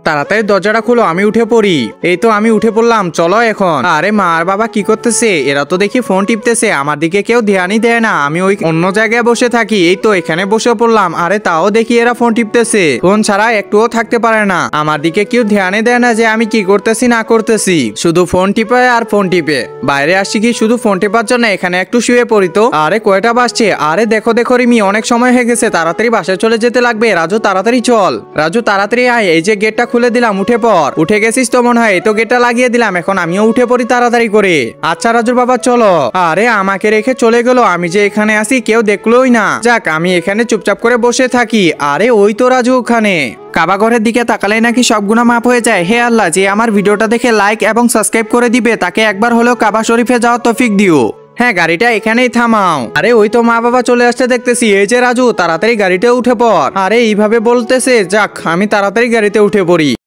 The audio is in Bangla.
তাড়াতাড়ি দরজাটা খুলো, আমি উঠে পড়ি। এই তো আমি উঠে পড়লাম, চলো এখন। আরে মা আর বাবা কি করতেছে? এরা তো দেখি ফোন টিপতেছে, আমার দিকে কেউ ধ্যানই দেয় না। আমি ওই অন্য জায়গায় বসে থাকি, এই তো এখানে বসে পড়লাম। আরে তাও দেখি এরা ফোন টিপতেছে, ফোন ছাড়া একটুও থাকতে পারে না। আমার দিকে কেউ ধ্যানই দেয় না যে আমি কি করতেছি না করতেছি, শুধু ফোন টিপে আর ফোন টিপে। বাইরে আসছি কি শুধু ফোন টিপার জন্য? এখানে একটু শুয়ে পড়ি তো। আরে কয়টা বাজছে? আরে দেখো দেখো রিমি, অনেক সময় হয়ে গেছে, তাড়াতাড়ি বাসায় চলে যেতে লাগবে। রাজু তাড়াতাড়ি চল, রাজু তাড়াতাড়ি আয়। এই যে গেটটা খুলে দিলাম, উঠে পড়। উঠে গেছিস তো মনে হয়, এই তো গেটটা লাগিয়ে দিলাম, এখন আমিও উঠে পড়ি তাড়াতাড়ি করে। আচ্ছা রাজুর বাবা চলো। আরে আমাকে রেখে চলে গেল, আমি যে এখানে আসি কেউ দেখলোই না। যাক আমি এখানে চুপচাপ করে বসে থাকি। আরে ওই তো রাজু ওখানে। কাবা ঘরের দিকে তাকালে নাকি সব গুনাহ মাফ হয়ে যায়। হে আল্লাহ, যে আমার ভিডিওটা দেখে লাইক এবং সাবস্ক্রাইব করে দিবে তাকে একবার হলেও কাবা শরীফে যাওয়ার তৌফিক দিও। হ্যাঁ গাড়িটা এখানেই থামাও। আরে ওই তো মা বাবা চলে আসতে দেখতেছি। এই যে রাজু, তাড়াতাড়ি গাড়িতে উঠে পড়। আরে এইভাবে বলতেছে, যাক আমি তাড়াতাড়ি গাড়িতে উঠে পড়ি।